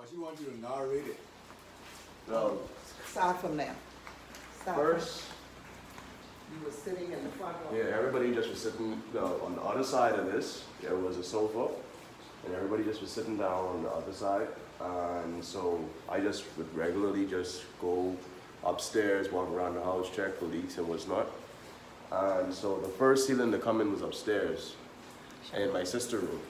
She wants you to narrate it. So, Start from there. first, You were sitting in the front row. yeah, everybody just was sitting on the other side of this. There was a sofa, and everybody just was sitting down on the other side. And so I just would regularly just go upstairs, walk around the house, check for leaks and whatnot. And so the first ceiling to come in was upstairs, in my sister's room.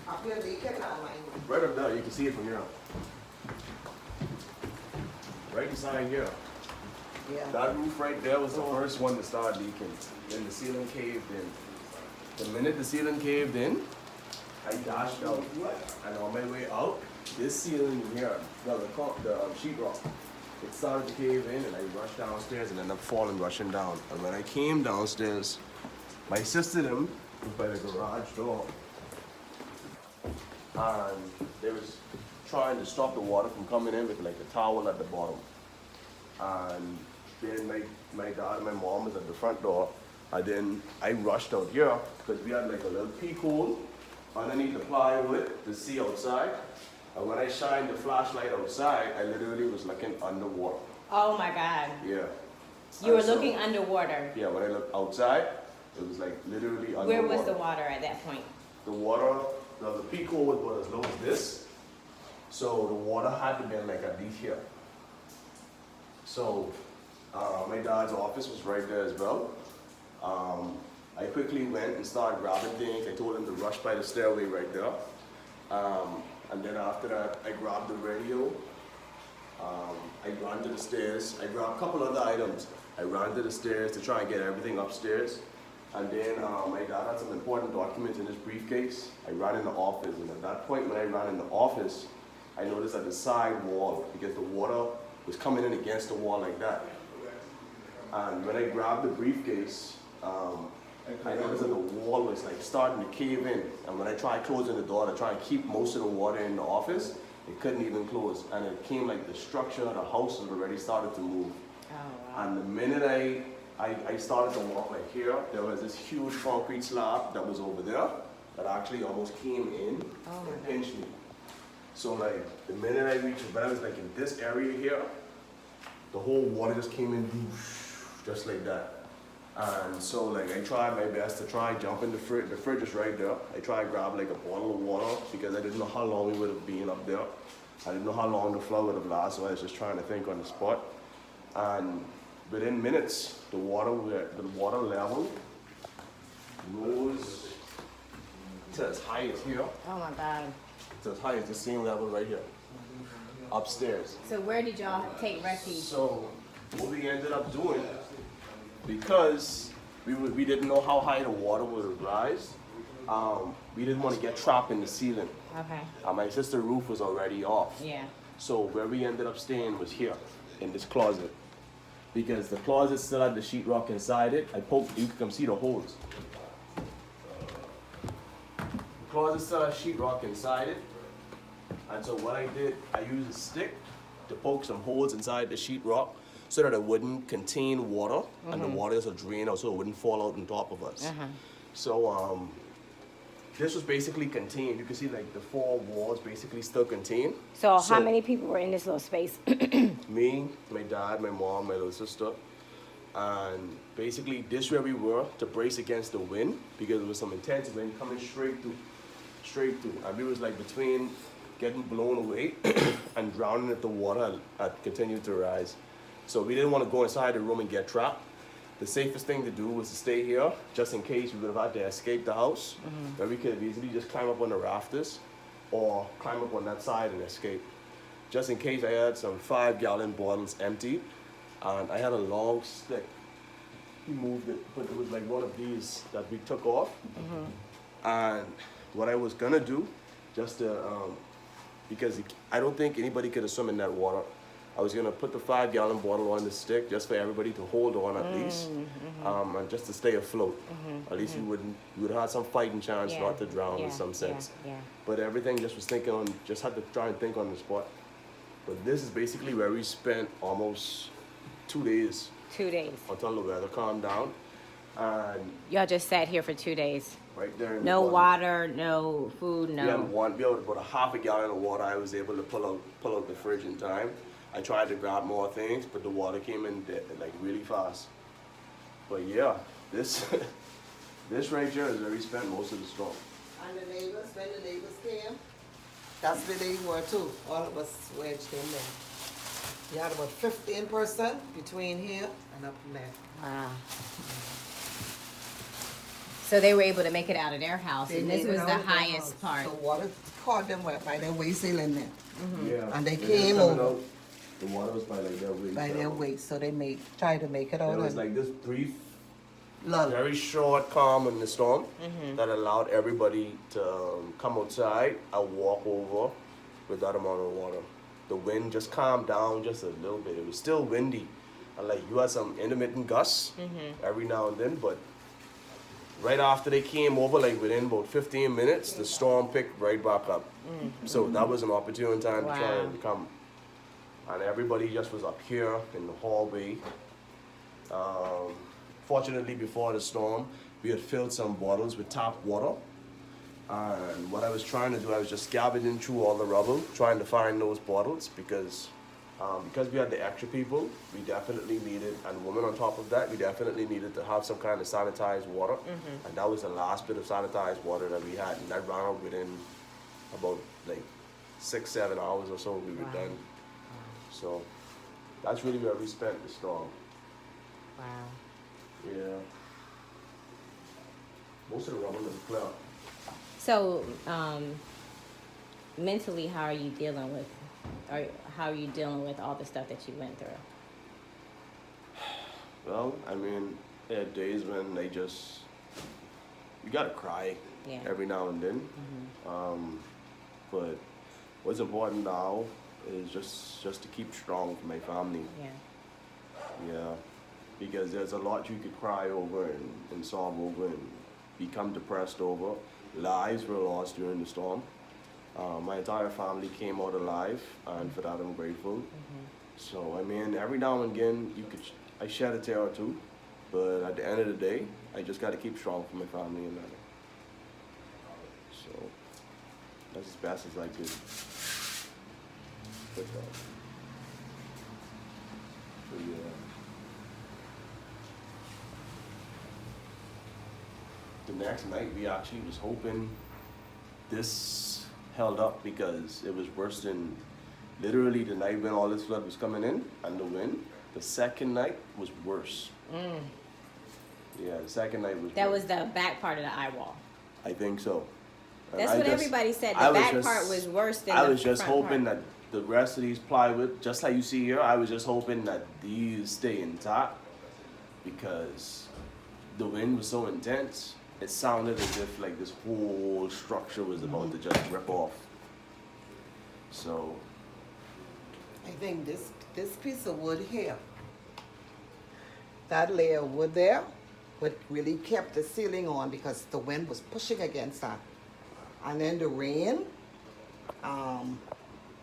Up here, they get out like. Right up there, you can see it from here. Right inside here. Yeah. That roof right there was the first one to start leaking. Then the ceiling caved in. The minute the ceiling caved in, I dashed out. And on my way out, this ceiling here, the sheetrock, it started to cave in, and I rushed downstairs and ended up falling, rushing down. And when I came downstairs, my sister them was by the garage door. And they was trying to stop the water from coming in with like a towel at the bottom. And then my dad and my mom was at the front door. And then I rushed out here because we had like a little peek hole underneath the plywood to see outside. And when I shined the flashlight outside, I literally was looking underwater. Oh my God. Yeah. You were And so- looking underwater. Yeah, when I looked outside, it was like literally underwater. Where was the water at that point? The water, the peak hole was about as low as this. So the water had to be like at least here. So my dad's office was right there as well. I quickly went and started grabbing things. I told him to rush by the stairway right there. And then after that, I grabbed the radio. I ran to the stairs. I grabbed a couple other items. I ran to the stairs to try and get everything upstairs. And then my dad had some important documents in his briefcase. I ran in the office, and at that point when I ran in the office, I noticed that the side wall, because the water was coming in against the wall like that. And when I grabbed the briefcase, I noticed that the wall was like starting to cave in. And when I tried closing the door to try and keep most of the water in the office, it couldn't even close. And it came like the structure of the house had already started to move. Oh, wow. And the minute I started to walk like here, there was this huge concrete slab that was over there that actually almost came in and pinched me. So like the minute I reached, when I was like in this area here, the whole water just came in just like that. And so like I tried my best to try jump in the fridge. The fridge is right there. I tried to grab like a bottle of water because I didn't know how long we would have been up there. I didn't know how long the flood would have lasted, so I was just trying to think on the spot. And within minutes, the water level rose to as high as here, Oh my God. to as high as the same level right here, upstairs. So where did y'all take refuge? So what we ended up doing, because we didn't know how high the water would rise, we didn't want to get trapped in the ceiling. Okay. My sister's roof was already off. Yeah. So where we ended up staying was here, in this closet. Because the closet still had the sheetrock inside it. I poked, you can come see the holes. The closet still had sheetrock inside it. And so what I did, I used a stick to poke some holes inside the sheetrock so that it wouldn't contain water and the water would drain out so it wouldn't fall out on top of us. So this was basically contained. You can see like the four walls basically still contained. So how many people were in this little space? Me, my dad, my mom, my little sister. And basically this where we were to brace against the wind because there was some intense wind coming straight through. And we was like between getting blown away and drowning if the water had continued to rise. So we didn't want to go inside the room and get trapped. The safest thing to do was to stay here, just in case we would have had to escape the house, where we could have easily just climb up on the rafters or climb up on that side and escape. Just in case, I had some 5-gallon bottles empty, and I had a long stick. He moved it, but it was like one of these that we took off. And what I was gonna do, just to, because I don't think anybody could have swum in that water, I was gonna put the 5-gallon bottle on the stick just for everybody to hold on at least, and just to stay afloat. At least you would have some fighting chance not to drown in some sense. But everything just was thinking on, just had to try and think on the spot. But this is basically where we spent almost 2 days. 2 days. Until the weather calmed down. And Y'all just sat here for 2 days. right there in No the bottom, water, no food, we had no. about a half a gallon of water. I was able to pull out the fridge in time. I tried to grab more things, but the water came in like really fast. But yeah, this this right here is where we spent most of the storm. And the neighbors, when the neighbors came, that's where they were too. All of us wedged in there. You had about 15% between here and up in there. Wow. So they were able to make it out of their house, They and this made it was out the of their highest house. part. The water caught them wet by their waist in there. Yeah. And they When came was coming over. out, the water was by like their waist. By their waist, so they tried to make it out. There was and like this brief, lull. very short calm in the storm that allowed everybody to come outside and walk over with that amount of water. The wind just calmed down just a little bit. It was still windy, and like you had some intermittent gusts every now and then, but right after they came over, like within about 15 minutes, the storm picked right back up. So that was an opportune time to try Wow. and come. And everybody just was up here in the hallway. Fortunately, before the storm, we had filled some bottles with tap water. And what I was trying to do, I was just scavenging through all the rubble, trying to find those bottles because we had the extra people, we definitely needed, and women on top of that, we definitely needed to have some kind of sanitized water. And that was the last bit of sanitized water that we had. And that ran out within about like 6-7 hours or so we were Wow. done. So that's really where we spent the storm. Wow. Yeah. Most of the rubble is clear. So, mentally, how are you dealing with, or how are you dealing with all the stuff that you went through? Well, I mean, there are days when you gotta cry Yeah. every now and then. But what's important now is just to keep strong for my family. Yeah. Yeah, because there's a lot you could cry over and sob over and become depressed over. Lives were lost during the storm. My entire family came out alive, and for that I'm grateful. So, I mean, every now and again, I shed a tear or two, but at the end of the day, I just got to keep strong for my family and that. So, that's as best as I could. But yeah. The next night, we actually was hoping this held up because it was worse than literally the night when all this flood was coming in and the wind. The second night was worse. Yeah, the second night was That worse. was the back part of the eye wall. I think so. And That's I what just- everybody said. I The was back just- part was worse than I the was just front hoping part. that the rest of these plywood, just like you see here, I was just hoping that these stay intact because the wind was so intense. It sounded as if like this whole structure was about to just rip off. So I think this piece of wood here, that layer of wood there, what really kept the ceiling on because the wind was pushing against that. And then the rain,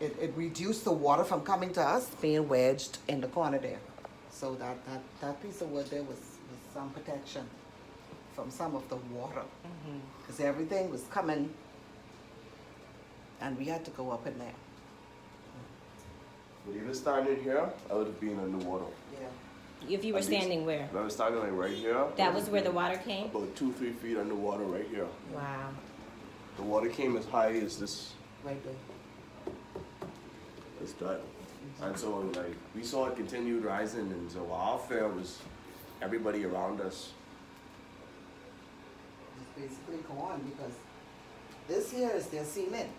it reduced the water from coming to us, being wedged in the corner there. So that piece of wood there was some protection from some of the water. Because everything was coming, and we had to go up in there. but even standing here, I would have been underwater. Yeah. If you were At least. standing where? If I was standing like right here, I That would was have where the been water came? about 2-3 feet underwater right here. Wow. The water came as high as this Right there. that. And so like we saw it continued rising, and so our fear was everybody around us. It's basically gone because this here is their ceiling.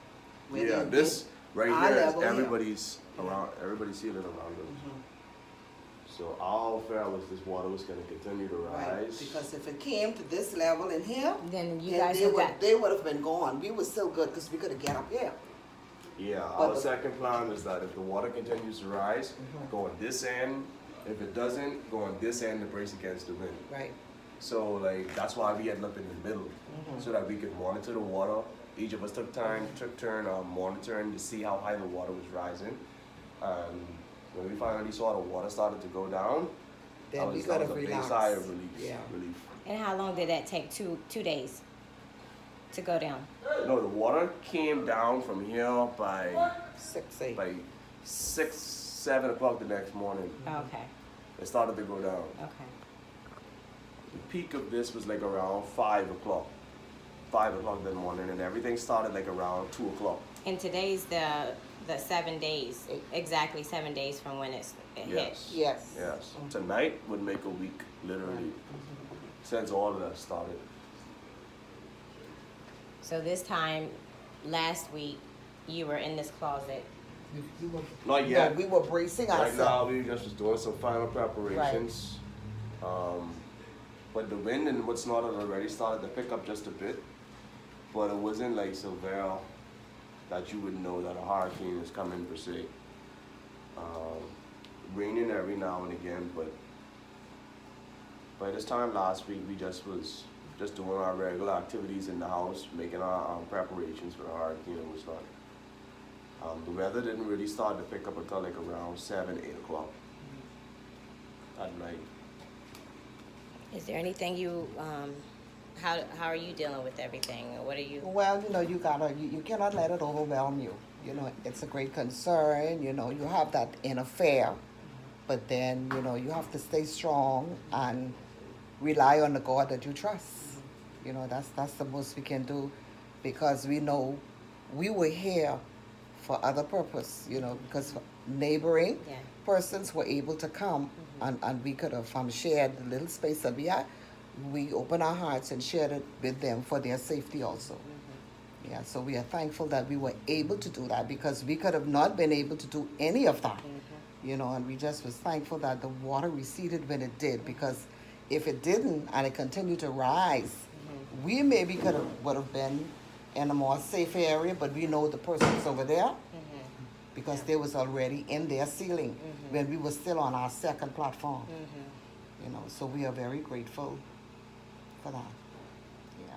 Where Yeah, they this did right our here is level here. everybody's ceiling around us. So our fear was this water was gonna continue to Right, rise. because if it came to this level in here, Then you then guys they have would, got, they would have been gone. We were still good because we could have get up here. Yeah, But our the- second plan is that if the water continues to rise, go on this end. If it doesn't, go on this end to brace against the wind. Right. So like that's why we ended up in the middle, so that we could monitor the water. Each of us took turn monitoring to see how high the water was rising. And when we finally saw the water started to go down, Then we that gotta was a big relax. sigh of relief. Yeah. Relief. And how long did that take? 2 days to go down? No, the water came down from here by 6, 8. 6, 7 o'clock the next morning. Okay. It started to go down. Okay. The peak of this was like around 5 o'clock. 5 o'clock that morning, and everything started like around 2 o'clock. And today's the 7 days, exactly 7 days from when it hit. Yes. Yes. Yes. Tonight would make a week, literally, since all of that started. So this time, last week, you were in this closet. Not yet. No, we were bracing Right ourselves. now, we just was doing some final preparations. But the wind and what's not had already started to pick up just a bit. But it wasn't like severe that you would know that a hurricane is coming per se. Raining every now and again, but by this time last week, we just was just doing our regular activities in the house, making our preparations for the hurricane and whatnot. The weather didn't really start to pick up until like around 7, 8 o'clock at night. Is there anything you, how are you dealing with everything? Or what are you? Well, you cannot let it overwhelm you. You know, it's a great concern. You know, you have that inner fear, but then, you know, you have to stay strong and rely on the God that you trust. You know, that's the most we can do, because we know we were here for other purpose, you know, because neighboring persons were able to come, and we could have shared the little space that we had. We opened our hearts and shared it with them for their safety also. Yeah, so we are thankful that we were able to do that, because we could have not been able to do any of that, you know, and we just was thankful that the water receded when it did, because if it didn't and it continued to rise, we maybe would have been in a more safe area, but we know the persons over there, because they was already in their ceiling when we were still on our second platform. You know, so we are very grateful for that. Yeah.